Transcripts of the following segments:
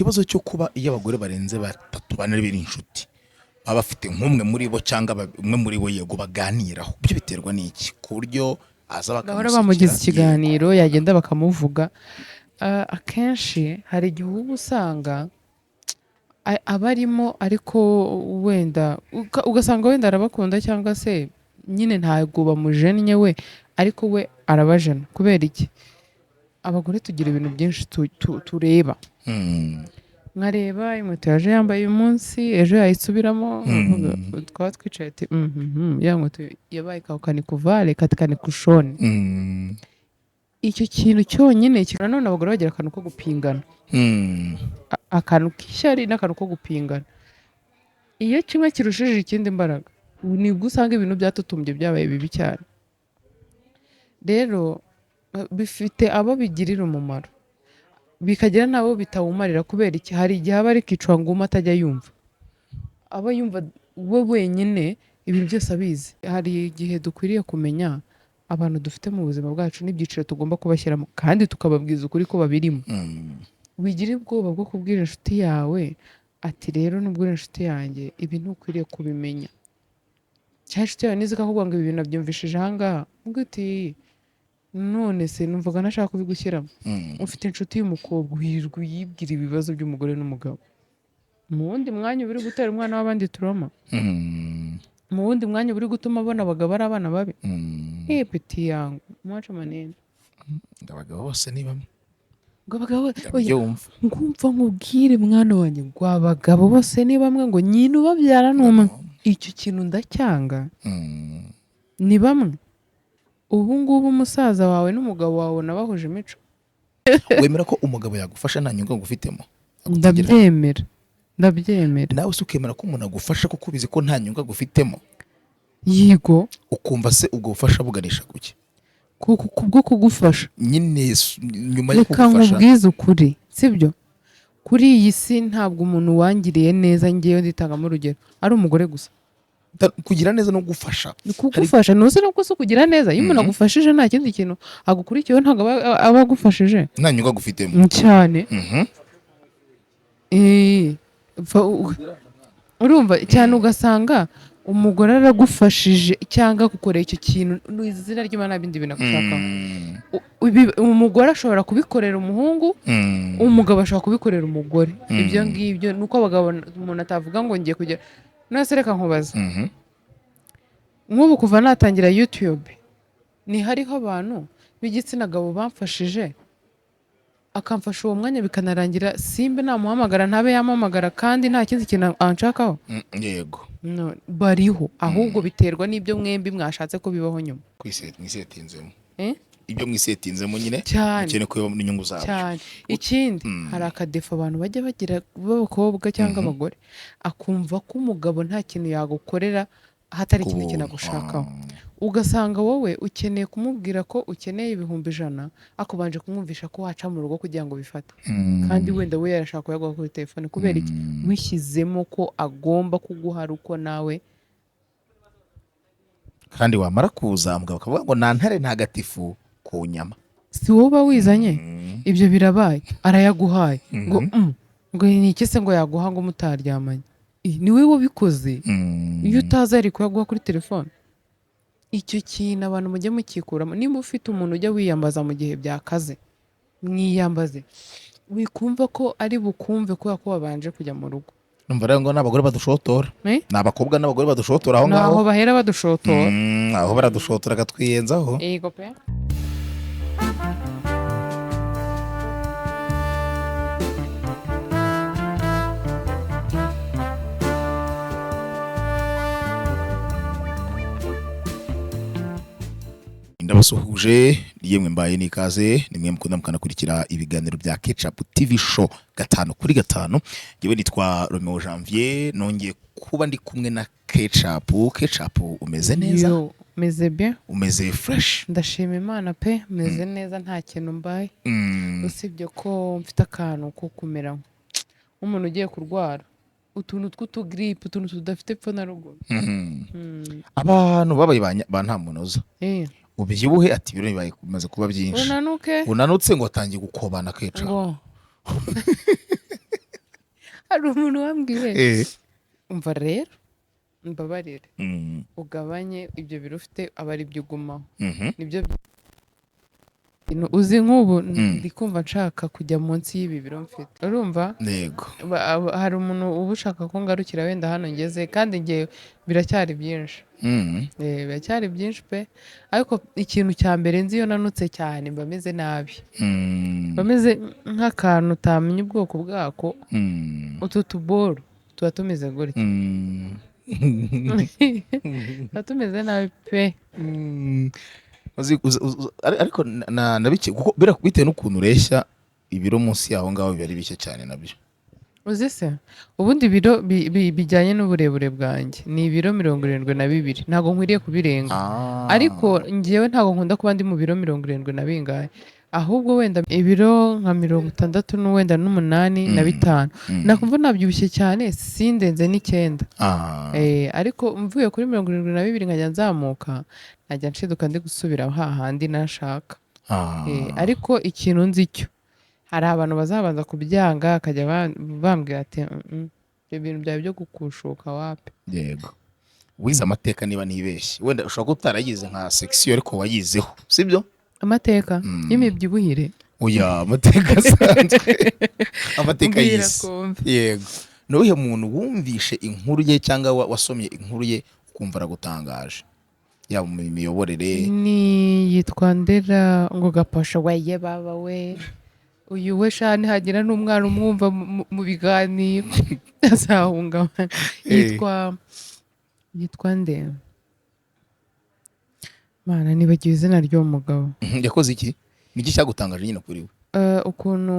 kibazo cyo kuba iyo abagore barenze batatu bane biri inshuti baba bafite nk'umwe muri bo cyangwa umwe muri bo yego baganiraho, byo biterwa n'iki ku buryo aza bahora bamugize bakamusukira ikiganiro yagenda bakamuvuga. Akenshi hari igihe uba usanga aba arimo ariko wenda ugasanga wenda arabakunda cyangwa se nyine ntabwo bamujennye we, ariko we arabajena. Kubera iki? Abagore tugira ibintu byinshi tureba. Nkareba inkweto yaje yambaye uyu munsi, ejo yayisubiramo, twaba twicaye ati ya nkweto yabaye kanikuvale kanikushone. Icyo kintu cyonyine nanone abagore bagira akantu ko gupingana, akantu k'ishyari n'akantu ko gupingana. Iyo kimwe kirushije ikindi imbaraga nibwo usanga ibintu byatutumbye byabaye bibi cyane. Rero bifite abo bigirira umumaro, bikagira n'abo bitawumarira. Kubera iki? Hari igihe aba ari kicwa nguma atajya yumva, aba yumva we wenyine ibintu byose abizi. Hari igihe dukwiriye kumenya abantu dufite mu buzima bwacu n'ibyiciro tugomba kubashyiramo, kandi tukababwiza ukuri ko babirimo. Wigira ubwoba bwo kubwira inshuti yawe ati rero nubwo uri inshuti yanjye ibi ntukwiriye kubimenya, cyangwa inshuti yawe nizi kakubwira ngo ibi bintu nabyumvishije ahangaha, ubwo uti none se numvaga nashaka kubigushyiramo. Ufite inshuti y'umukobwa uhirirwa uyibwira ibibazo by'umugore n'umugabo, mu wundi mwanya uri gutera umwana w'abandi turoma, mu wundi mwanya uri gutuma abona abagabo ari abana babi. Peti yangu mwaca manene, abagabo bose ni bamwe, ngo abagabo ngumva nkubwire mwana wanjye ngo abagabo bose ni bamwe, ngo nyine ubabyara n'umwe. Icyo kintu ndacyanga. Ni bamwe. Ubu ngubu umusaza wawe n'umugabo wawe nabahuje imico. Wemera ko umugabo yagufasha nta nyungu agufitemo? Ndabyemera. Nawe se ukemera ko umuntu agufasha kuko ubizi ko nta nyungu agufitemo? Yego. Ukumva se ubwo bufasha buganisha kuki? Kubwo kugufasha nyine nyuma yo kugufasha. Reka nkubwize ukuri, sibyo? Kuri iyi si ntabwo umuntu wangiriye neza ngewe nditangamo urugero ari umugore gusa. Kugira neza no gufasha, kugufasha nuzi no gusa kugira neza. Iyo umuntu agufashije nta kindi kintu agukurikiyeho ntabwo aba agufashije, nta nyungu agufitemo cyane. Urumva cyane, ugasanga umugore aragufashije cyangwa gukorera icyo kintu n'izina ry'Imana bindi binagushakaho. Umugore ashobora kubikorera umuhungu, umugabo ashobora kubikorera umugore. Ibyo ngibyo nuko abagabo umuntu atavuga ngo ngiye kujya. Nase reka nkubaza, nk'ubu kuva natangira YouTube ni hariho abantu b'igitsina gabo bamfashije, akamfasha uwo mwanya bikanarangira simbe namuhamagara ntabe yamuhamagara kandi nta kindi kintu anshakaho. Yego, bariho. Ahubwo biterwa n'ibyo mwembi mwashatse ko bibaho nyuma. Mwisetinzemo ibyo mwisetinzemo nyine cyane ko n'inyungu zawe cyane. Ikindi hari akadefa abantu bajya bagira b'abakobwa cyangwa abagore, akumva ko umugabo nta kintu yagukorera hatari ikindi kintu agushakaho. Ugasanga wowe ukeneye kumubwira ko ukeneye 100,000, akubanje kumwumvisha ko waca mu rugo kugira ngo bifate. Kandi wenda we yarashaka kuyaguha kuri telefone. Kubera iki? Wishyizemo ko agomba kuguha uko nawe. Kandi wamara kuza mugabo akavuga ngo nantare ntagatifu ku nyama, si wowe uba wizanye. Ibyo birabaye arayaguhaye ngo ni iki se ngo yaguha ngo mutaryamanye? Ni wowe wabikoze. Iyo utaza ari kuyaguha kuri telefone. Icyo kintu abantu mujye mukikuramo. Niba ufite umuntu ujya wiyambaza mu gihe byakaze, mwiyambaze. Wikumva ko ari bukumve kubera ko wabanje kujya mu rugo. Numva rero ngo n'abagore badushotora, n'abakobwa n'abagore badushotora aho ngaho. Naho bahera badushotora. Aho baradushotora gatwiyenzaho. Yego pe. Ndabasuhuje yemwe mbaye nikaze, nimwe mukunda mukanakurikira ibiganiro bya Ketchup TV show 5/5. Ngewe nitwa Romeo Janvier, nongeye kuba ndi kumwe na Ketchup. Umeze neza? Yo, meze bien. Umeze fresh? Ndashima Imana pe, meze neza nta kintu mbaye. Usibye ko mfite akantu ko kumera nk'umuntu ugiye kurwara. Utuntu tw'utugripe, utuntu tudafite epfo na ruguru. Abantu babaye ba nta munoza. Ubyibuhe ati biro bibaye kumaze kuba byinshi. Unanutse ngo atangiye gukobana Ketchup. hari umuntu wambwiye Eh. umva rero mbabarire Mm. ugabanye ibyo biro ufite aba ari byo ugumaho Mhm. nibyo uzi nk'ubu Mm. ndi kumva nshaka kujya munsi y'ibi biro mfite urumva Yego. hari umuntu uba ushaka ko ngarukira wenda hano ngeze kandi ngewe biracyari byinshi Mm. biracyari byinshi pe ariko ikintu cya mbere nzi iyo nanutse cyane mba meze nabi Mm. mba meze nk'akantu utamenya ubwoko bwako Mm. utu tuboro tuba tumeze gutya Mm. tuba tumeze nabi pe Mm. Ariko nabike kuko bitewe n'ukuntu ureshya ibiro munsi yaho ngaho biba ari bike cyane nabyo. uzi se ubundi ibiro bijyanye n'uburebure bwanjye ni ibiro 72 ntabwo nkwiriye kubirenga ariko ngewe ntabwo nkunda kuba ndi mu biro 70 na bingahe ahubwo wenda ibiro nka 68 wenda n'umunani na bitanu nakumva nabyibushye cyane sindenze n'icyenda ariko mvuye kuri 72 nkajya nzamuka najya nshiduka ndi gusubira hahandi nashaka ariko ikintu nzi cyo hari abantu bazabanza kubyanga akajya bambwira ati ibyo bintu byawe byo gukushuka wapi. Yego wize amateka niba nibeshye wenda ushobora kuba utarayize nka section ariko wayizeho sibyo amateka y'imibyibuhire oya amateka asanzwe amateka y'isi. Yego nuhe muntu wumvishe inkuru ye cyangwa wasomye inkuru ye ukumva aragutangaje yaba mu miyoborere? Ni yitwa Ndera ngo Gapasha weye baba we uyu we shani hagira n'umwana umwumva mu biganiro azahungabana. Yitwa nde mana nibagiwe izina ry'uwo mugabo. Yakoze iki? Niki cyagutangaje nyine kuri we? Ukuntu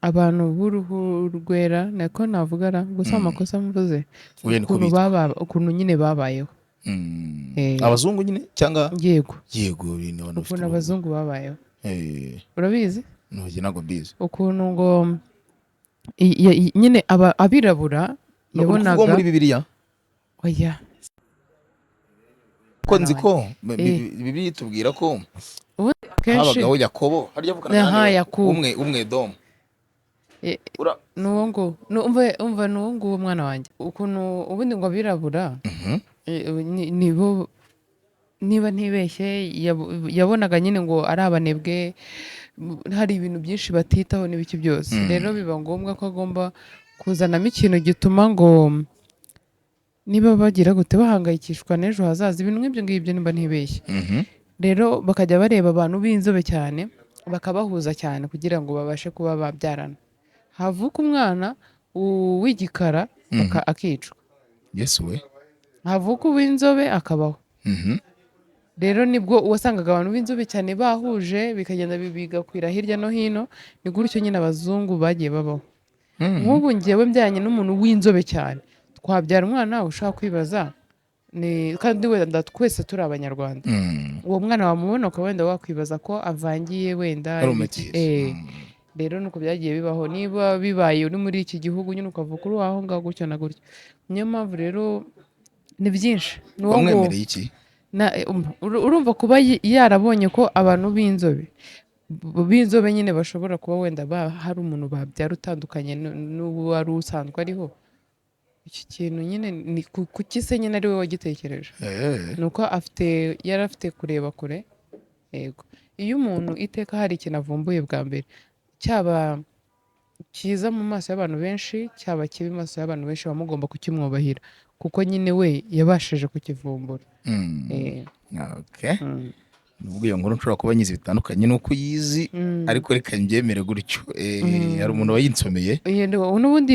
abantu b'uruhu rwera nako navugara gusa amakosa mvuze ukuntu nyine babayeho. Abazungu nyine cyangwa yego bino abantu ukuntu abazungu babayeho urabizi? Nuje nago mbizi ukuntu ngo nyine abirabura yabonaga muri Bibiliya. Oya ko nzi ko Bibiliya tubwira ko habagaho Yakobo harya avugana umwe Dom nuwo ngo umva nuwo ngo umwana wanjye ukuntu ubundi ngo abirabura niba ntibeshye yabonaga nyine ngo ari abanebwe hari ibintu byinshi batitaho n'ibiki byose rero biba ngombwa ko agomba kuzanamo ikintu gituma ngo niba bagira gute bahangayikishwa n'ejo hazaza ibintu nk'ibyo ngibyo niba ntibeshye rero bakajya bareba abantu b'inzobe cyane bakabahuza cyane kugira ngo babashe kuba babyarana havuka umwana w'igikara akicwa Yesu we havuka uw'inzobe akabaho rero nibwo wasangaga abantu b'inzobe cyane bahuje bikagenda bigakwira hirya no hino ni gutyo nyine abazungu bagiye babaho. Nk'ubu ngewe mbyanye n'umuntu w'inzobe cyane twabyara umwana ushaka kwibaza kandi wenda twese turi abanyarwanda uwo mwana wamubona ukaba wenda wakwibaza ko avangiye wenda rero nuko byagiye bibaho niba bibaye uri muri iki gihugu nyine ukavuka uri aho ngaho gutyo na gutyo niyo mpamvu rero ni byinshi wamwemereye iki urumva kuba yarabonye ko abantu b'inzobe nyine bashobora kuba wenda hari umuntu babyara utandukanye n'ubu wari usanzwe ariho iki kintu nyine ni kuki se nyine ari we wagitekereje ni uko yari afite kureba kure. Yego iyo umuntu iteka hari ikintu avumbuye bwa mbere cyaba cyiza mu maso y'abantu benshi cyaba kibi mu maso y'abantu benshi baba mugomba kukimwubahira kuko nyine we yabashije kukivumbura. Nubwo iyo nkuru nshobora kuba nyizi bitandukanye nuko uyizi ariko reka mbyemere gutyo hari umuntu wayinsomeye n'ubundi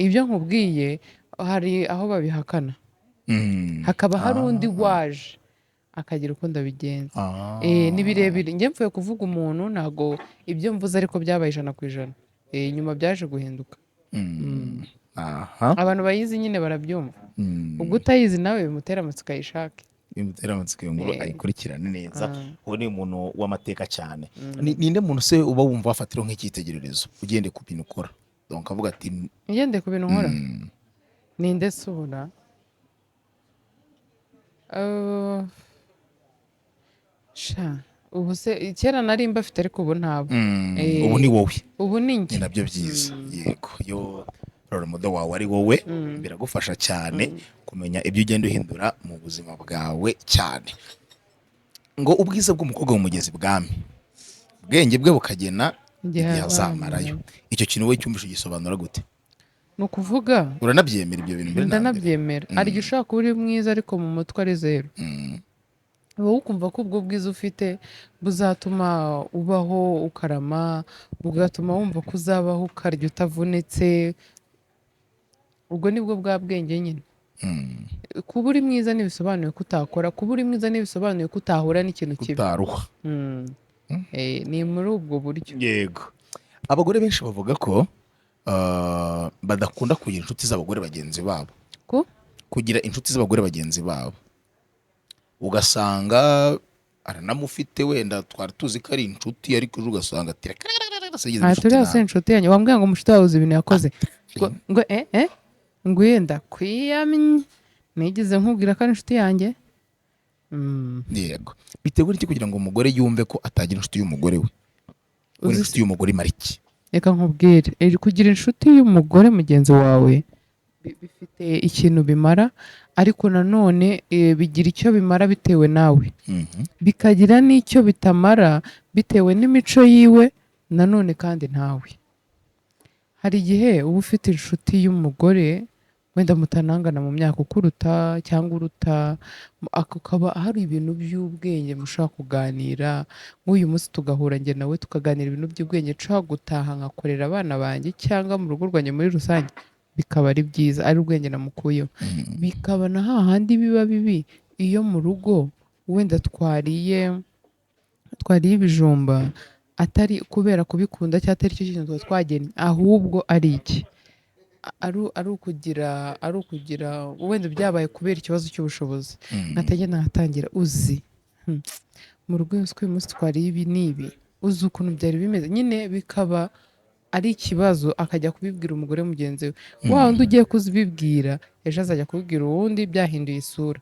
ibyo nkubwiye hari aho babihakana hakaba hari undi waje akagira uko ndabigenza ni birebire njye mvuye kuvuga umuntu ntago ibyo mvuze ariko byabaye 100%. Nyuma byaje guhinduka. Abantu bayizi nyine barabyumva ubwo utayizi nawe bimutera amatsiko ayishake bimutera amatsiko iyo nkuru ayikurikirane neza. Uwo ni umuntu w'amateka cyane. Ninde muntu se uba wumva wafatiraho nk'icyitegererezo ugende ku bintu ukora donc avuga ati ngende ku bintu nkora ninde subura ubu se kera nari mbafite ariko ubu ntabo ubu ni wowe ubu ni njye nabyo byiza. Yego yo role model wawe ari wowe biragufasha cyane kumenya ibyo ugenda uhindura mu buzima bwawe cyane. Ngo ubwiza bw'umukobwa mu mugezi bwami, ubwenge bwe bukagena igihe azamarayo. Icyo kintu wowe cyumvishe gisobanura gute? ni ukuvuga Uranabyemera ibyo bintu mbere na mbere? ndanabyemera. hari igihe ushobora kuba uri mwiza ariko mu mutwe ari zeru. wowe ukumva ko ubwo bwiza ufite buzatuma ubaho ukarama, bugatuma wumva ko uzabaho ukarya utavunitse. ubwo nibwo bwa bwenge nyine. kuba uri mwiza ntibisobanuye ko utakora, kuba uri mwiza ntibisobanuye ko utahura n'ikintu kibi. Utaruha. ni muri ubwo buryo. Yego. Abagore benshi bavuga ko badakunda kugira inshuti z'abagore bagenzi babo, ko kugira inshuti z'abagore bagenzi babo. Ugasanga aranamufite, wenda twari tuzi ko ari inshuti, ariko ejo ugasanga turiya si inshuti yanjye, wambwira ngo umushuti wawe uzi ibintu yakoze ngo ngo yenda kwiyamye nigeze nkubwira ko ari inshuti yanjye. Yego. Bitewe n'iki kugira ngo umugore yumve ko atagira inshuti y'umugore we? Uri inshuti y'umugore imara iki? Reka nkubwire, kugira inshuti y'umugore mugenzi wawe bifite ikintu bimara, ariko nanone bigira icyo bimara bitewe nawe, bikagira n'icyo bitamara bitewe n'imico yiwe nanone kandi ntawe. hari igihe uba ufite inshuti y'umugore wenda mutanangana mu myaka, ukuruta cyangwa uruta, akaba hari ibintu by'ubwenge mushobora kuganira. nk'uyu munsi tugahura njye nawe tukaganira ibintu by'ubwenge, nshobora gutaha nkakorera abana banjye cyangwa mu rugo rwanjye muri rusange, bikaba ari byiza, ari ubwenge namukuyeho. bikaba na hahandi biba bibi iyo mu rugo wenda twariye ibijumba atari kubera kubikunda cyangwa atari cyo kintu tuba twagennye, ahubwo ari iki, ari ukugira wenda byabaye kubera ikibazo cy'ubushobozi. nkatagenda nkatangira uzi mu rugo uyu munsi twariye ibi n'ibi, uzi ukuntu byari bimeze, nyine bikaba ari ikibazo, akajya kubibwira umugore mugenzi we. wa wundi ugiye kuzibibwira ejo azajya kubibwira uwundi, byahinduye isura.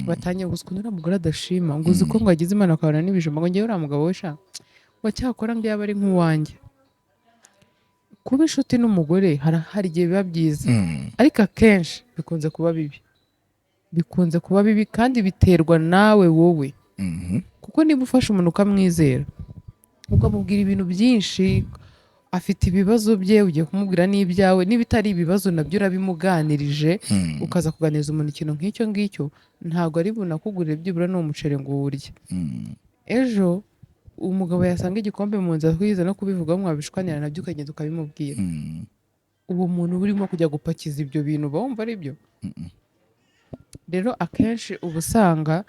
batangiye gusa ukuntu uriya mugore adashima, ngo uzi ko ngo agize imana akabona n'ibijumba, ngo ngewe uriya mugabo we sha ngo cyakora ngo yaba ari nk'uwanjye. kuba inshuti n'umugore hari igihe biba byiza, ariko akenshi bikunze kuba bibi, kandi biterwa nawe wowe. kuko niba ufashe umuntu ukamwizera ukamubwira ibintu byinshi, afite ibibazo bye, ugiye kumubwira n'ibyawe, niba itari ibibazo nabyo urabimuganirije, ukaza kuganiriza umuntu ikintu nk'icyo ngicyo, ntabwo ari bunakugurire byibura n'uwo muceri ngo uwurye. ejo umugabo yasanga igikombe mu nzu twize no kubivugaho, mwabishwanira nabyo ukagenda ukabimubwira. uwo muntu urimo kujya gupakiza ibyo bintu uba wumva ari byo? rero akenshi uba usanga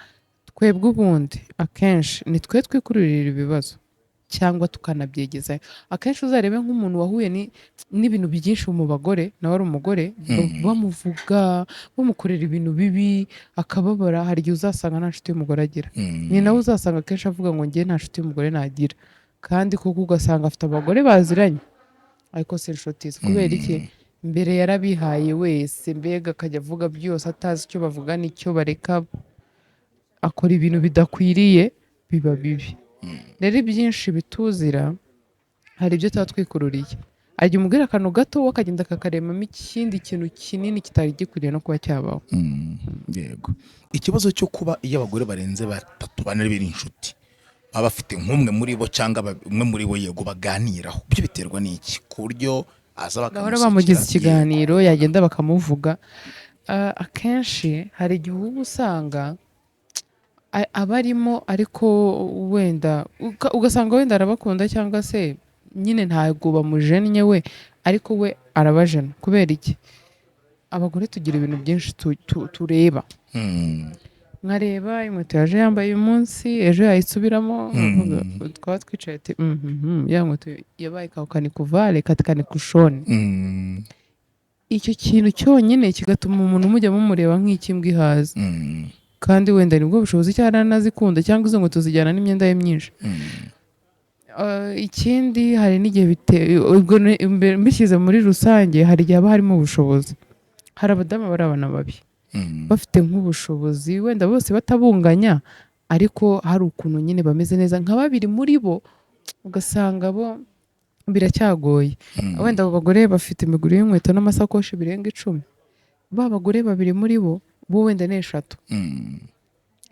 twebwe ubundi akenshi ni twe twikururira ibibazo cyangwa tukanabyegezayo. akenshi uzarebe nk'umuntu wahuye n'ibintu byinshi mu bagore, nawe ari umugore, bamuvuga bamukorera ibintu bibi akababara. hari igihe uzasanga nta nshuti y'umugore agira, ni nawe uzasanga akenshi avuga ngo njye nta nshuti y'umugore nagira, kandi kuko ugasanga afite abagore baziranye ariko si inshuti ze. kubera iki? mbere yarabihaye wese, mbega akajya avuga byose atazi icyo bavuga n'icyo bareka, akora ibintu bidakwiriye, biba bibi. rero ibyinshi bituzira, hari ibyo tuba twikururiye. ajya umubwira akantu gato we akagenda akakaremamo ikindi kintu kinini kitari gikwiriye no kuba cyabaho. Yego. Ikibazo cyo kuba iyo abagore barenze batatu bane biri inshuti, baba bafite nk'umwe muri bo cyangwa umwe muri bo yego baganiraho, byo biterwa n'iki? ku buryo aza bahora bamugize ikiganiro, yagenda bakamuvuga. akenshi hari igihe uba usanga abarimo, ariko wenda ugasanga wenda arabakunda, cyangwa se nyine ntabwo bamujennye we, ariko we arabajena. kubera iki? abagore tugira ibintu byinshi tureba. nkareba inkweto yaje yambaye uyu munsi, ejo yayisubiramo, twaba twicaye ati ya nkweto yabaye kanikuvale katikanikушone. icyo kintu cyonyine kigatuma umuntu mujya mumureba nk'ikimbwa ihaze, kandi wenda nibwo bushobozi cyangwa aranazikunda, cyangwa izo nkweto zijyana n'imyenda ye myinshi. ikindi hari n'igihe mbishyize muri rusange, hari igihe haba harimo ubushobozi. hari abadamu bari abana babi, bafite nk'ubushobozi wenda bose batabunganya, ariko hari ukuntu nyine bameze neza. nka babiri muri bo ugasanga bo biracyagoye. Wenda abo bagore bafite imiguru y'inkweto n'amasakoshi birenga 10, ba bagore babiri muri bo wenda ni 3.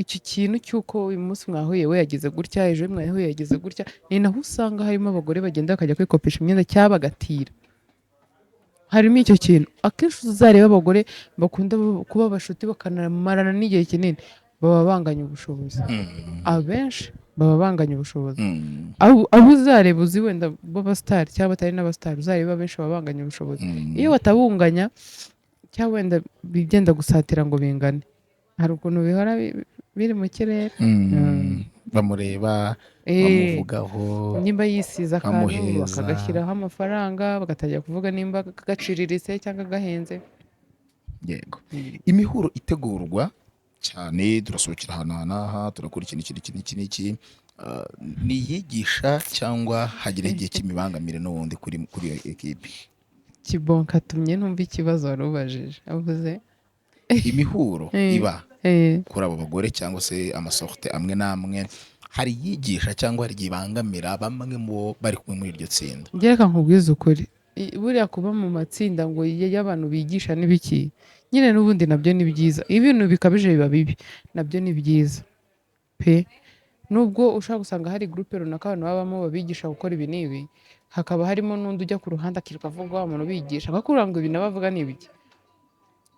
Icyo kintu cy'uko uyu munsi mwahuye we yagize gutya, ejo mwahuye yagize gutya, ni naho usanga harimo abagore bagenda bakajya kwikopesha imyenda cyangwa bagatira. Harimo icyo kintu. Akenshi uzareba abagore bakunda kuba abashuti bakanamarana n'igihe kinini, baba banganya ubushobozi. Abenshi baba banganya ubushobozi. Abo uzareba uzi wenda b'abasitari cyangwa batari n'abasitari, uzareba abenshi baba banganya ubushobozi. Iyo batabunganya cyangwa wenda bigenda gusatira ngo bingane, hari ukuntu bihora biri mu kirere. Bamureba, bamuvugaho, nimba yisize akantu bamuheza. bakagashyiraho amafaranga, bagatangira kuvuga nimba gaciriritse cyangwa gahenze. Yego. Imihuro itegurwa cyane, turasohokera ahantu n'aha, turakora iki n'iki, ni iyigisha cyangwa hagira igihe cy'imibangamire n'ubundi kuri iyo ekipi? Kibonka atumye numva ikibazo wari ubajije. Avuze Imihuro iba eh, kuri abo bagore cyangwa se amasorte amwe n'amwe, hari iyigisha cyangwa hari igihe ibangamira bamwe mu bo bari kumwe muri iryo tsinda? reka nkubwize ukuri. Buriya kuba mu matsinda ngo y'abantu bigisha n'ibiki, nyine n'ubundi nabyo ni byiza. Ibintu bikabije biba bibi, nabyo ni byiza pe. Nubwo ushaka gusanga hari groupe runaka abantu babamo babigisha gukora ibi n'ibi, hakaba harimo n'undi ujya ku ruhande akirirwa avuga wa muntu ubigisha bakubwira ngo ibi nabavuga ni ibiki.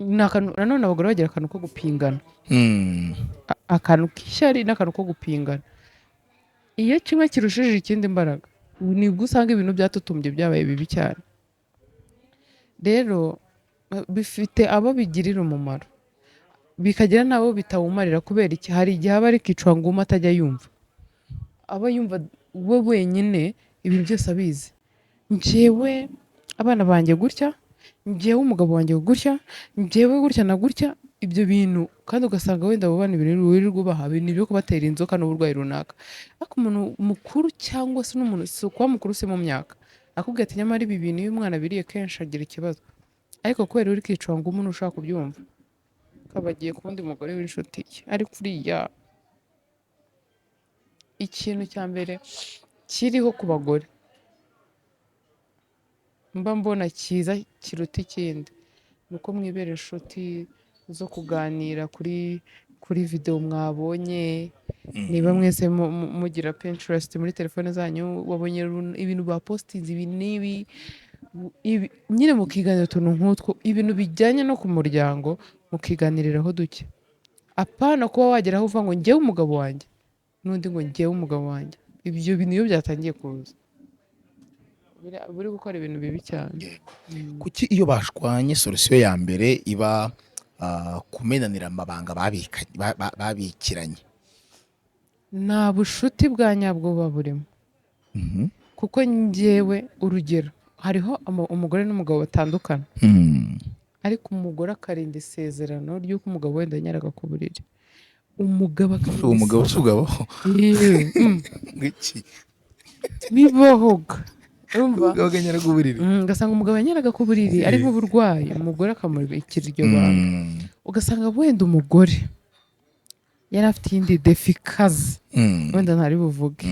Nanone abagore bagira akantu ko gupingana, akantu k'ishyari n'akantu ko gupingana. Iyo kimwe kirushije ikindi imbaraga, nibwo usanga ibintu byatutumbye byabaye bibi cyane. Rero bifite abo bigirira umumaro, bikagira n'abo bitawumarira. Kubera iki? Hari igihe aba ari kicwa nguma atajya yumva, aba yumva we wenyine ibintu byose abizi. Njyewe abana banjye gutya, njyewe umugabo wanjye gutya, njyewe gutya na gutya, ibyo bintu. Kandi ugasanga wenda abo bana ibintu wirirwa ubaha ibintu byo kubatera inzoka n'uburwayi runaka. Ariko umuntu mukuru cyangwa se n'umuntu si ukuba mukuru se mu myaka akubwira ati nyamara ibi bintu iyo umwana abiriye kenshi agira ikibazo. Ariko kubera uri kicwa ngo umuntu ushaka kubyumva, akaba agiye ku wundi mugore w'inshuti ye. Ariko uriya ikintu cya mbere kiriho ku bagore mba mbona cyiza kiruta ikindi, ni uko mwibera inshuti zo kuganira kuri video mwabonye. Niba mwese mugira Pinterest muri telefone zanyu, wabonye ibintu ba postinze ibi n'ibi, nyine mukiganira utuntu nk'utwo, ibintu bijyanye no ku muryango mukiganiriraho duke. Apana kuba wagera aho uvuga ngo njyewe umugabo wanjye n'undi ngo njyewe umugabo wanjye. Ibyo bintu iyo byatangiye kuza buri gukora ibintu bibi cyane. Kuki iyo bashwanye solution ya mbere iba kumenanira amabanga babikiranye? Nta bushuti bwa nyabwo buba burimo. Kuko njyewe urugero, hariho umugore n'umugabo batandukana, ariko umugore akarinda isezerano ry'uko umugabo wenda yanyaraga ku buriri. Umugabo sugabaho bibahoga, urumva, baganyaraga uburiri. ugasanga umugabo yanyaraga ku buriri ari nk'uburwayi, umugore akamurikira iryo banga. Ugasanga wenda umugore yari afite iyindi defi ikaze, wenda ntari buvuge,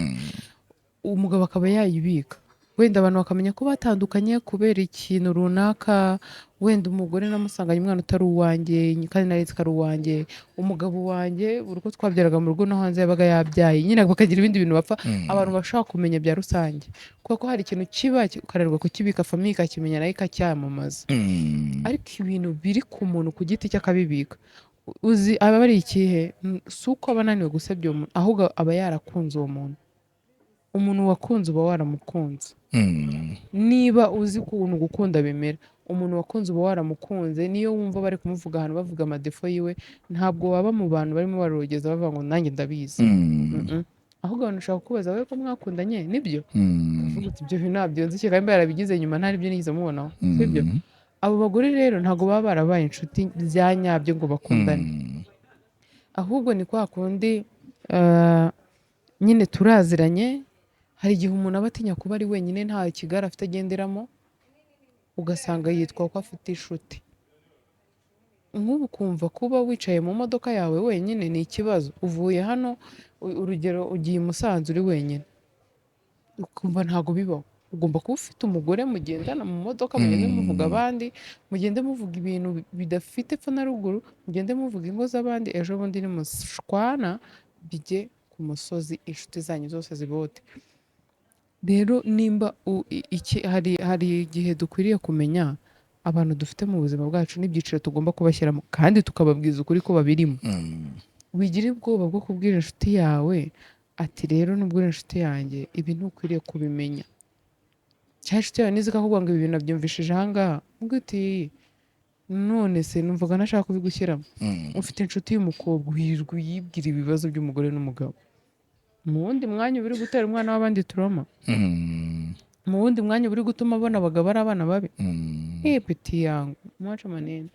umugabo akaba yayibika. Wenda abantu bakamenya ko batandukanye kubera ikintu runaka. Wenda umugore namusanganye umwana utari uwanjye kandi nari nzi ko ari uwanjye. Umugabo wanjye buri uko twabyaraga mu rugo no hanze yabaga yabyaye, nyine bakagira ibindi bintu bapfa abantu bashaka kumenya bya rusange. Kuko hari ikintu kiba ukarerwa kukibika, famiye ikakimenya nayo ikacyamamaza. Ariko ibintu biri ku muntu ku giti cye akabibika, uzi aba ari ikihe? Si uko aba ananiwe gusebya uwo muntu, ahubwo aba yarakunze uwo muntu. Umuntu wakunze uba waramukunze. Niba uzi ukuntu gukunda bimera, umuntu wakunze uba waramukunze. Niyo wumva bari kumuvuga ahantu bavuga amadefo yiwe, ntabwo waba mu bantu barimo barogeza bavuga ngo nanjye ndabizi. Ahubwo abantu ushaka kubaza wowe ko mwakundanye nibyo, uvuga uti ibyo bintu ntabyo nzi, kandi yarabigize nyuma nta nibyo nigeze mubonaho, sibyo? Abo bagore rero ntabwo baba barabaye inshuti bya nyabyo ngo bakundane, ahubwo ni kwa kundi nyine turaziranye. Hari igihe umuntu aba atinya kuba ari wenyine, nta kigare afite agenderamo, ugasanga yitwa ko afite inshuti. Nk'ubu kumva kuba wicaye mu modoka yawe wenyine ni ikibazo. Uvuye hano urugero ugiye i Musanze uri wenyine, ukumva ntabwo bibaho. ugomba kuba ufite umugore mugendana mu modoka, mugende muvuga abandi, mugende muvuga ibintu bidafite epfo na ruguru, mugende muvuga ingo z'abandi, ejo bundi nimushwana bijye ku musozi, inshuti zanyu zose zibote. Rero nimba hari igihe dukwiriye kumenya abantu dufite mu buzima bwacu n'ibyiciro tugomba kubashyiramo, kandi tukababwiza ukuri ko babirimo. Wigire ubwoba bwo kubwira inshuti yawe ati rero nubwo uri inshuti yanjye ibi ntukwiriye kubimenya, cyangwa inshuti yawe niza ikakubwira ngo ibi bintu nabyumvishije ahangaha, ubwo uti none se numvaga nashaka kubigushyiramo. Ufite inshuti y'umukobwa wirirwa uyibwira ibibazo by'umugore n'umugabo, mu wundi mwanya uba uri gutera umwana w'abandi turoma, mu wundi mwanya uba uri gutuma abona abagabo ari abana babi. Peti yangu mwaca manene,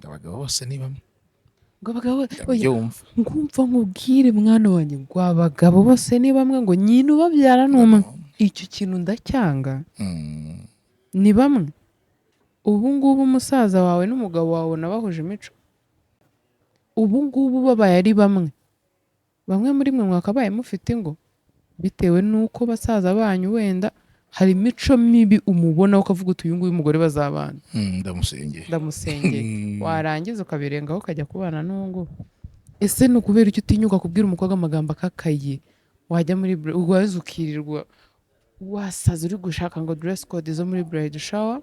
abagabo bose ni bamwe, ngo abagabo ngumva nkubwire mwana wanjye ngo abagabo bose ni bamwe, ngo nyina ubabyara ni umwe. Icyo kintu ndacyanga. Ni bamwe. Ubu ngubu umusaza wawe n'umugabo wawe nabahuje imico, ubu ngubu babaye ari bamwe, bamwe muri mwe mwakabaye mufite ingo, bitewe n'uko basaza banyu wenda hari imico mibi umubona ukavuga uti uyu nguyu umugore bazabana. Ndamusengeye warangiza ukabirengaho ukajya kubana n'uwo nguwo. Ese ni ukubera icyo utinyuka kubwira umukobwa amagambo akakaye, wajya muri waza ukirirwa wasaza uri gushaka ngo dress code zo muri bride shower,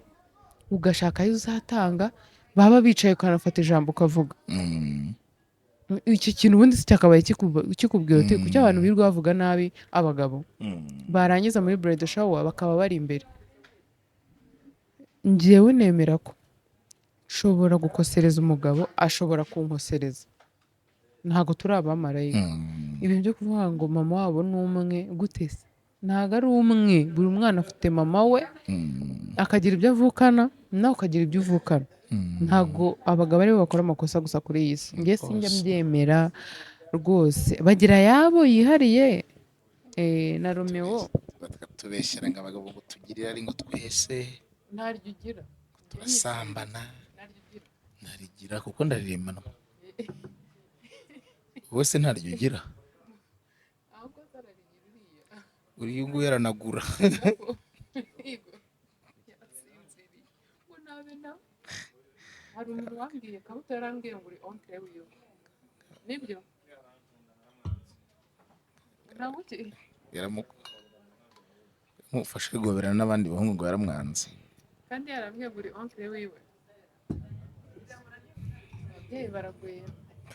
ugashaka ayo uzatanga, baba bicaye ukanafata ijambo ukavuga. Iki kintu ubundi si cyakabaye kikubwira uti kuki abantu birirwa bavuga nabi abagabo, barangiza muri bride shower bakaba bari imbere. Njyewe nemera ko nshobora gukosereza umugabo, ashobora kunkosereza, ntabwo turi abamarayika. Ibintu byo kuvuga ngo mama wabo ni umwe gute se? Ntabwo ari umwe, buri mwana afite mama we, akagira ibyo avukana nawe ukagira ibyo uvukana. Ntabwo abagabo aribo bakora amakosa gusa kuri iyi si, njye sinjya mbyemera rwose. Bagira yabo yihariye. Na Romeo tubeshyira ngo abagabo ngo tugirira ari ngo twese ntaryo ugira, turasambana, narigira kuko ndarirembana. Wowe se ntaryo ugira? Uriya nguyu yaranagura. Hari umuntu wambwiye Kabuto yarambwiye ngo uri oncle wiwe, nibyo? Mufashe guhoberana n'abandi bahungu ngo yaramwanze, kandi yarambwiye ngo uri oncle wiwe. Ababyeyi baragoye.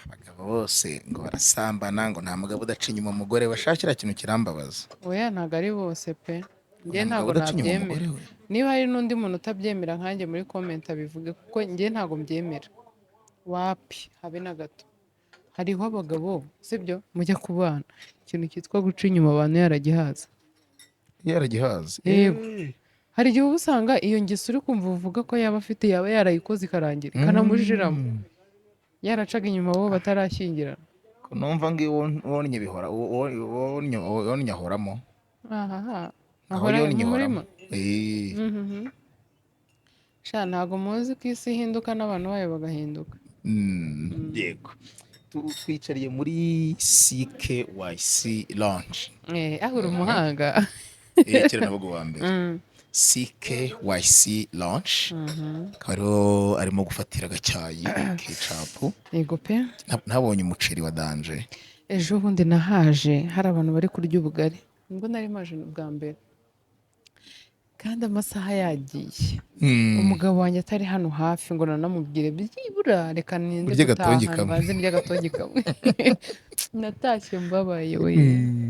Abagabo bose ngo barasambana, ngo nta mugabo udaca inyuma umugore. Bashakira kintu kirambabaza. Oya ntabwo ari bose pe, njye ntabwo nabyemera. Niba hari n'undi muntu utabyemera nkanjye muri comment abivuge, kuko njye ntabwo mbyemera. Wapi habe na gato. Hariho abagabo sibyo mujya kubana, ikintu cyitwa guca inyuma abantu yaragihaza. Yego. Hari igihe uba usanga iyo ngeso uri kumva uvuga ko yaba afite yaba yarayikoze ikarangira ikanamujiramo, yaracaga inyuma bo batarashyingirana. Numva ngo wonye bihora wonye ahoramo. Ahora mu murima. Sha ntabwo muzi ko isi ihinduka n'abantu bayo bagahinduka. Yego. Twicariye muri CKYC Lounge. Aho uri umuhanga. Kera nabago wa mbere. CKYC Lounge. Karo arimo gufatira agacyayi k'icapu. Yego pe. Ntabonye umuceri wa danje. Ejo bundi nahaje hari abantu bari kurya ubugari, ngo nari maje bwa mbere, kandi amasaha yagiye. Umugabo wanjye atari hano hafi ngo nanamubwire byibura reka ninde gutaha banze ndya gatogi kamwe. Natashye mbabaye we,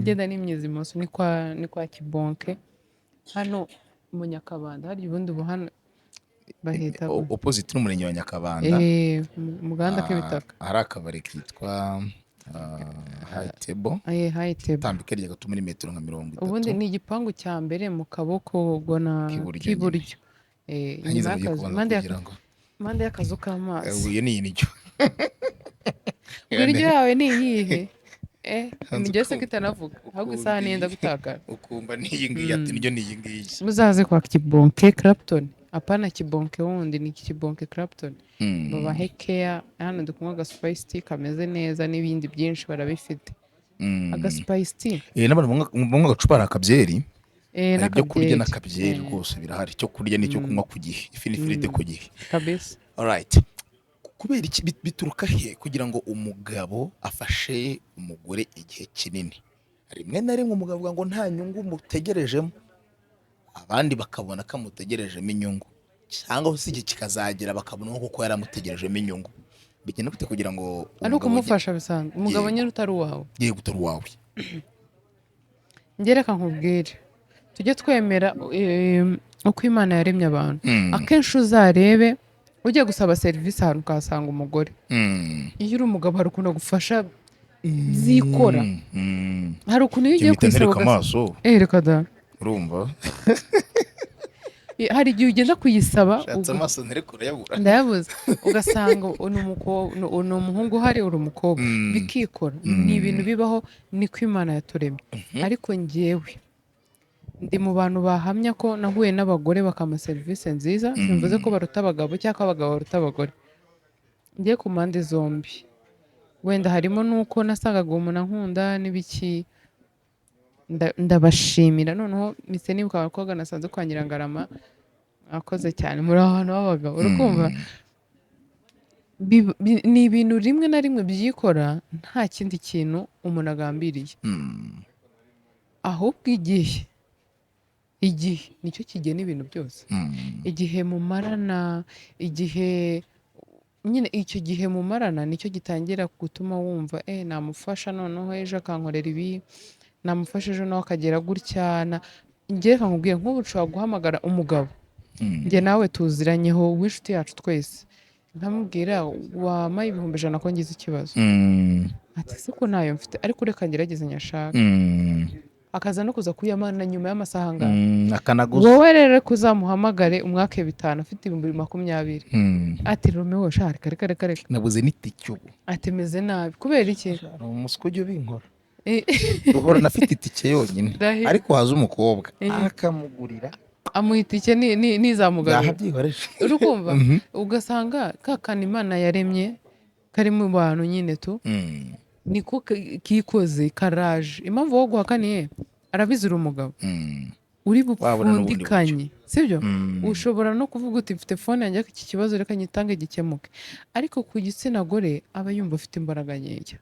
ngenda n'imyezi imoso ni kwa Kibonke hano mu Nyakabanda. Hari ubundi buhano bahita opposite n'umurenge wa Nyakabanda, mu gahanda k'ibitaka, hari akabari kitwa High Table. High Table tambika rya gato muri metero nka 30. ubundi ni igipangu cya mbere mu kaboko gona k'iburyo. Mande y'akazu k'amazi. Uyu ni inijyo. Buryo yawe ni iyihe? Nijye se kitanavuga ahubwo isaha nenda gutakara. Ukumva ni iyi ngiyi ati nijyo ni iyi ngiyi. Muzaze kwa Kibonke Clapton. Apana Kibonke wundi ni Kibonke Clapton. Baba hekea hano dukunywa ga spice tea kameze neza n'ibindi byinshi barabifite. Aga spice tea. N'abantu mu gacupa akabyeri. hari ibyo kurya n'akabyeri n'akabyeri rwose birahari, icyo kurya n'icyo kunywa ku gihe, ifi n'ifiriti ku gihe. kabisa. Alright. Kubera iki bituruka he kugira ngo umugabo afashe umugore igihe kinini? Rimwe na rimwe umugabo avuga ngo nta nyungu mutegerejemo, abandi bakabona ko amutegerejemo inyungu, cyangwa se igihe kikazagera bakabona ko yaramutegerejemo inyungu. Bigenda gute kugira ngo ari ukumufasha bisanzwe umugabo nyine utari uwawe? Yego, utari uwawe. Njye reka nkubwire, tujye twemera uko Imana yaremye abantu. Akenshi uzarebe ugiye gusaba serivisi ahantu ukahasanga umugore. Iyo uri umugabo hari ukuntu agufasha zikora, hari ukuntu iyo ugiye kuyisaba amaso reka da urumva hari igihe ugenda kuyisaba amaso nterekure yabura ndayabuze ugasanga ni umuhungu uhari uri umukobwa bikikora. Ni ibintu bibaho, niko Imana yaturemye. Ariko njyewe ndi mu bantu bahamya ko nahuye n'abagore bakama serivisi nziza. Simvuze ko baruta abagabo cyangwa ko abagabo baruta abagore, ngiye ku mpande zombi. Wenda harimo nuko nasangaga umuntu ankunda n'ibiki, ndabashimira. Noneho mise nibuka abakobwa nasanze kwa Nyirangarama, akoze cyane muri abantu b'abagabo, urukumva. Ni ibintu rimwe na rimwe byikora, nta kindi kintu umuntu agambiriye, ahubwo igihe nicyo kigena ibintu byose. Igihe mumarana, igihe nyine icyo gihe mumarana nicyo gitangira gutuma wumva namufasha, noneho ejo akankorera ibi, namufasha ejo nawe akagera gutya. Njye nkubwiye nk'ubu ushobora guhamagara umugabo, njye nawe tuziranyeho w'inshuti yacu twese, nkamubwira wampaye 100,000 ko ngize ikibazo. Ati se ko ntayo mfite, ariko reka ngerageze nyashaka. Akaza no kuza kuyamana nyuma y'amasaha angahe. Akanaguza wowe rero kuzamuhamagare umwake 5 afite 20,000. Ati Romeo shari kare nabuze n'itike ubu. Ati meze nabi. Kubera iki? Umusiko ujye ubinkora. Uhora nafite itike yonyine, ariko haza umukobwa akamugurira amuha itike nizamugara. Yahabyihoreje. Urukumva ugasanga kakana Imana yaremye kari mu bantu nyine tu niko kikoze karaje. Impamvu wo guhakaniye arabizira umugabo uri bupfundikanye, sibyo? Ushobora no kuvuga uti mfite phone yanjye iki kibazo reka nyitange gikemuke, ariko ku gitsina gore aba yumva afite imbaraga nkeya.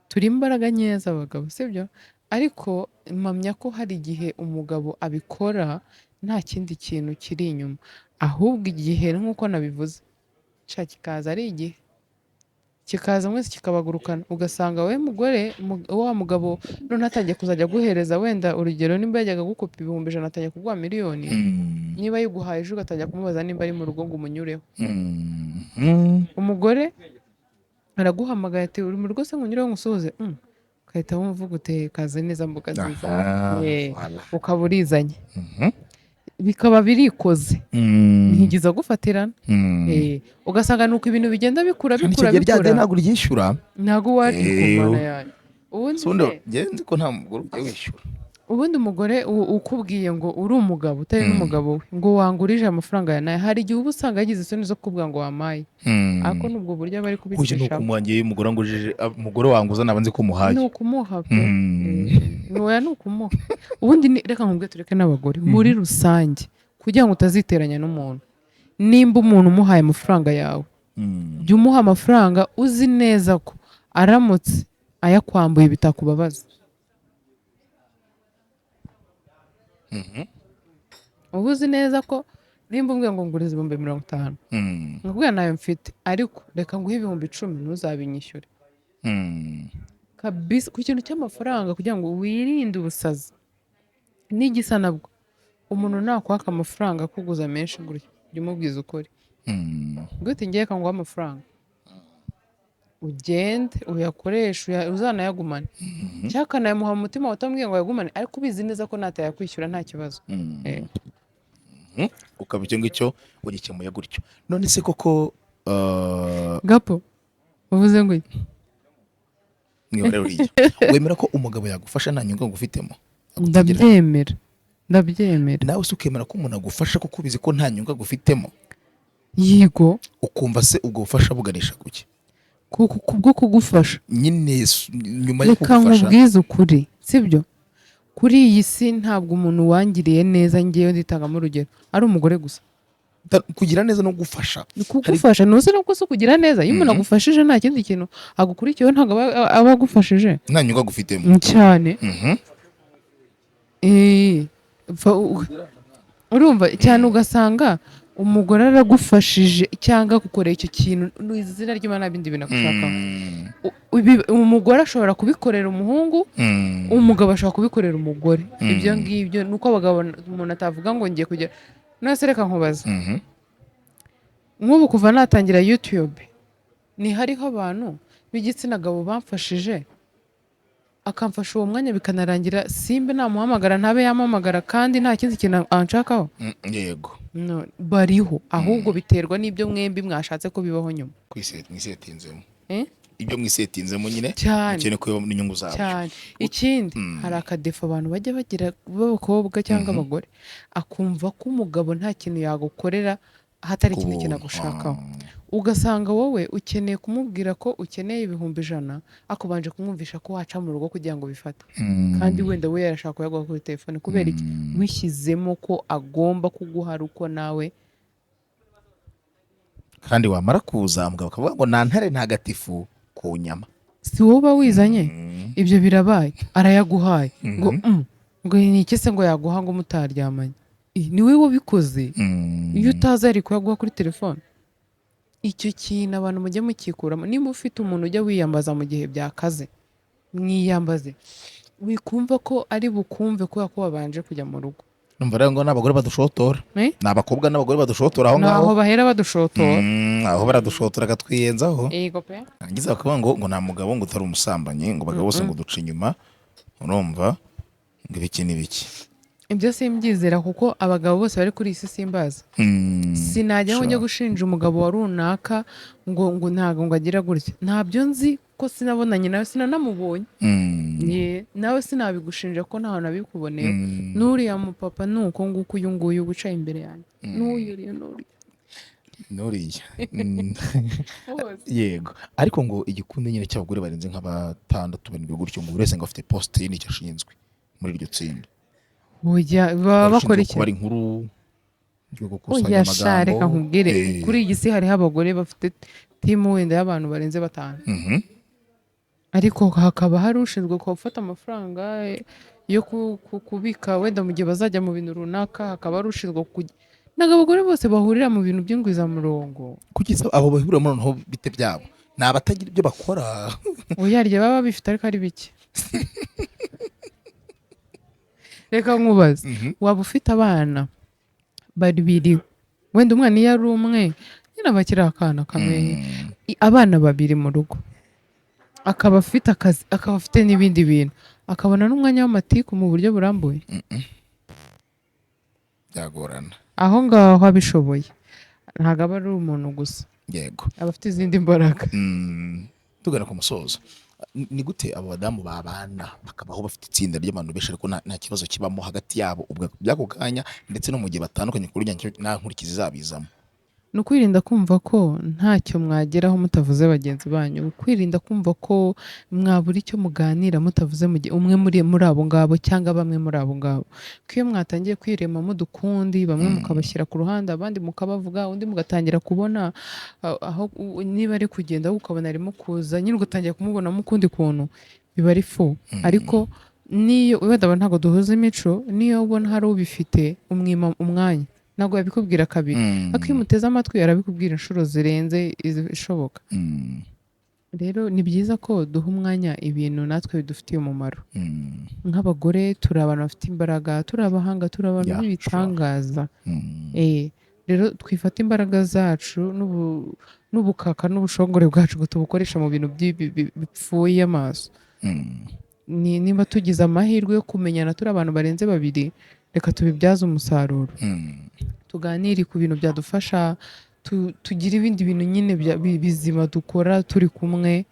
Turi imbaraga nkeya z'abagabo, sibyo? Ariko mpamya ko hari igihe umugabo abikora nta kindi kintu kiri inyuma, ahubwo igihe nk'uko nabivuze kikaza ari igihe kikaza mwese kikabagurukana. Ugasanga we mugore wa mugabo none atangiye kuzajya guhereza, wenda urugero nimba yajyaga gukopa 100,000 atangiye kuguha 1,000,000. Niba yiguhaye ejo ugatangira kumubaza nimba ari mu rugo ngo umunyureho. Umugore araguhamagaye ati uri mu rugo se ngunyureho ngusuhuze, ukahita wumva ugute kaze neza mbuga nziza, ukaba urizanye, bikaba birikoze, ntigiza gufatirana. Ugasanga nuko ibintu bigenda bikura ntabwo uryishyura, ntabwo wari kumana yanyu. Ubundi ko nta mugore ujya wishyura. Ubundi umugore ukubwiye ngo uri umugabo utari n'umugabo we ngo wangurije amafaranga ya nayo, hari igihe uba usanga yagize isoni zo kubwira ngo wamaye. Ariko nubwo buryo bari kubicisha kumuhangiye umugore wanguza naba nzi ko muhaye. Ni ukumuha pe. Ni ukumuha. Ubundi reka nkubwe tureke n'abagore muri rusange kugira ngo utaziteranya n'umuntu. Nimba umuntu umuhaye amafaranga yawe, jya umuha amafaranga uzi neza ko aramutse ayakwambuye bitakubabaza. Uba uzi neza ko nimba umbwiye ngo nguriza 50,000, nkubwira nayo mfite, ariko reka nguhe 10,000 ntuzabinyishyure kabisa. Ku kintu cy'amafaranga kugira ngo wirinde ubusazi n'igisa nabwo, umuntu nakwaka amafaranga akuguza menshi gutyo jya umubwiza ukuri. Gute ngiye kanguha amafaranga ugende uyakoreshe uzanayagumane, cyangwa nayamuha mu mutima utambwiye ngo yagumane, ariko ubizi neza ko natayakwishyura nta kibazo. Ukaba icyo ngicyo ugikemuye gutyo. None se koko gapo uvuze ngo iki? Wemera ko umugabo yagufasha nta nyungu agufitemo? Ndabyemera. Nawe se ukemera ko umuntu agufasha kuko ubizi ko nta nyungu agufitemo? Yego. Ukumva se ubwo bufasha buganisha kuki? Kubwo kugufasha nyine nyuma yo kugufasha. Reka nkubwize ukuri, sibyo? kuri iyi si ntabwo umuntu wangiriye neza ngewe nditangamo urugero ari umugore gusa. kugira neza no gufasha Ni kugufasha ntuzi no kusa kugira neza iyo umuntu agufashije nta kindi kintu agukurikiyeho ntabwo aba agufashije nta nyungu agufitemo cyane. Urumva cyane ugasanga umugore aragufashije cyangwa gukorera icyo kintu izina ry'Imana nta bindi bintu agushakaho. Umugore ashobora kubikorera umuhungu, umugabo ashobora kubikorera umugore. Ibyo ngibyo ni uko abagabo umuntu atavuga ngo ngiye kujya nase. Reka nkubaza nk'ubu kuva natangira YouTube ni hariho abantu b'igitsina gabo bamfashije akamfasha uwo mwanya bikanarangira simbe namuhamagara ntabe yampamagara kandi nta kindi kintu anshakaho. yego No, bariho ahubwo biterwa n'ibyo mwembi mwashatse ko bibaho nyuma. mwisetinzemo Eh? ibyo mwisetinzemo nyine Cyane. mukene ko n'inyungu zabo Cyane. Ikindi hari akadefa abantu bajya bagira b'abakobwa cyangwa abagore akumva ko umugabo nta kintu yagukorera hatari ikindi kintu agushakaho. Ugasanga wowe ukeneye kumubwira ko ukeneye ibihumbi 100 akubanje kumwumvisha ko waca mu rugo kugira ngo bifate. Kandi wenda we yarashaka kuyaguha kuri telefone kubera iki wishyizemo ko agomba kuguha uko nawe. kandi wamara kuzamuka bakavuga ngo nta ntare ntagatifu ku nyama. Si wowe uba wizanye ibyo birabaye arayaguhaye ngo ni iki se ngo yaguha ngo mutaryamanye. Ni wowe wabikoze iyo utazi ari kuyaguha kuri telefone. Icyo kintu abantu mujye mukikuramo. Niba ufite umuntu ujya wiyambaza mu gihe byakaze mwiyambaze wikumva ko ari bukumve kubera ko wabanje kujya mu rugo. numva rero ngo n'abagore badushotora ni abakobwa n'abagore badushotora aho ngaho naho bahera badushotora. aho baradushotora gatwiyenzaho Yego pe. ngize bakavuga ngo nta mugabo ngo utari umusambanyi ngo bagabo bose ngo duca inyuma urumva ngo ibiki n'ibiki. Ibyo simbyizera kuko abagabo bose bari kuri isi simbaza. Sinajya ngo njye gushinja umugabo wa runaka ngo ntago ngo agira gutya. Ntabyo nzi ko sinabonanye nawe sinanamubonye. Nawe sinabigushinja ko ntaho nabikuboneye. N'uriya mupapa nuko nguko uyu nguyu gucaye imbere yanjye. Nuriya yego ariko ngo igikundi nyine cy'abagore barenze nk'abatandatu barindwi gutyo ngo buri wese ngo afite poste y'icyo ashinzwe muri iryo tsinda. Oya baba bakora iki? Bari inkuru yo gukusanya Oya amagambo. sha reka nkubwire kuri iyi si hariho abagore bafite timu wenda y'abantu barenze 5. Ariko hakaba hari ushinzwe gufata amafaranga yo kubika wenda mu gihe bazajya mu bintu runaka. Hakaba hari ushinzwe n'abagore bose bahurira mu bintu by'ingwizamurongo. Kuki abo bahurira muri noneho bite byabo ni abatagira ibyo bakora. Oya rya baba bifite ariko ari bike. Reka nkubaze waba ufite abana babiri wenda umwana iyo ari umwe nyine abakiri akana kamwe abana babiri mu rugo akaba afite akazi akaba afite n'ibindi bintu akabona n'umwanya w'amatiku mu buryo burambuye. Byagorana aho ngaho abishoboye ntabwo aba ari umuntu gusa. Yego aba afite izindi mbaraga. Tugana ku musozo ni gute abo badamu babana bakabaho bafite itsinda ry'abantu benshi ariko nta kibazo kibamo hagati yabo ubwo byako kanya ndetse no mu gihe batandukanye kuri nta nkurikizi zabizamo? Ni ukwirinda kumva ko ntacyo mwageraho mutavuze bagenzi banyu. Kwirinda kumva ko mwabura icyo muganira mutavuze umwe muri abo ngabo cyangwa bamwe muri abo ngabo. Ko iyo mwatangiye kwirema mudukundi bamwe mukabashyira ku ruhande abandi mukabavuga undi mugatangira kubona aho niba ari kugenda ukabona arimo kuza nyine ugatangira kumubonamo ukundi kuntu biba ari fu. Ariko niyo wenda ntabwo duhuza imico niyo ubona hari ubifite umwima umwanya ntabwo yabikubwira kabiri ariko iyo umuteze amatwi arabikubwira inshuro zirenze ishoboka. Rero ni byiza ko duha umwanya ibintu natwe bidufitiye umumaro. Nk'abagore turi abantu bafite imbaraga turi abahanga turi abantu b'ibitangaza. Rero twifata imbaraga zacu n'ubukaka n'ubushongore bwacu ngo tubukoresha mu bintu bipfuye amaso. Niba tugize amahirwe yo kumenyana turi abantu barenze 2 reka tubibyaze umusaruro. Tuganire ku bintu byadufasha tugira ibindi bintu nyine bizima dukora turi kumwe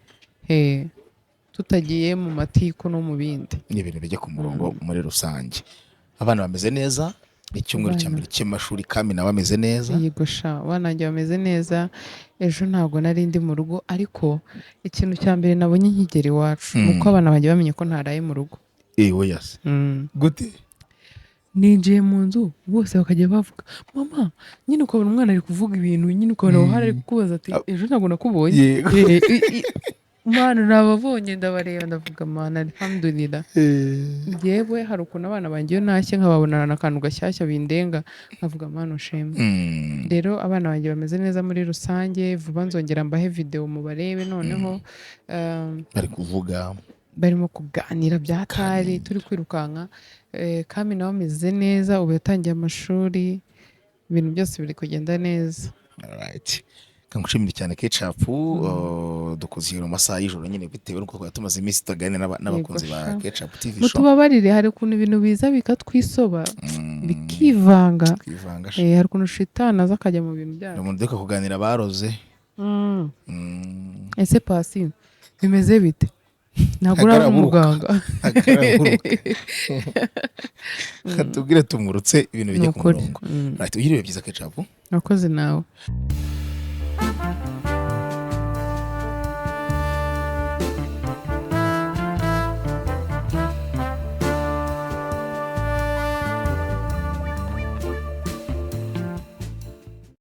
tutagiye mu matiko no mu bindi. Ni ibintu bijya ku murongo muri rusange. Abana bameze neza icyumweru cya mbere cy'amashuri kami nawe ameze neza. Yego sha wananjye bameze neza. Ejo ntabwo nari ndi mu rugo ariko ikintu cya mbere nabonye nkigera iwacu nuko abana banjye bamenye ko ntaraye mu rugo. oya se gute ninjiye mu nzu bose bakajya bavuga mama nyine ukabona umwana ari kuvuga ibintu nyine ukabona wowe ari kukubaza ati ejo ntabwo nakubonye Yego. mwana nababonye ndabareba ndavuga mana alhamdulillah njyewe hari ukuntu abana banjye iyo ntashye nkababonana akantu gashyashya bindenga nkavuga mana ushimwe rero abana banjye bameze neza muri rusange vuba nzongera mbahe video mubarebe noneho bari kuvuga barimo kuganira bya tari turi kwirukanka Kami nawe ameze neza ubu yatangiye amashuri ibintu byose biri kugenda neza. alright kangushimira cyane Ketchup dukoze mu masaha y'ijoro nyine bitewe nuko tumaze iminsi tuganira n'abakunzi ba Ketchup TV show mutubabarire hari ukuntu ibintu biza bikatwisoba bikivanga hari ukuntu shitana aza akajya mu bintu byacu umuntu deka kuganira baroze ese Pasi bimeze bite ntabwo uri umuganga katubwire tumurutse ibintu bijya ku murongo right ugiriwe byiza Ketchup nakoze nawe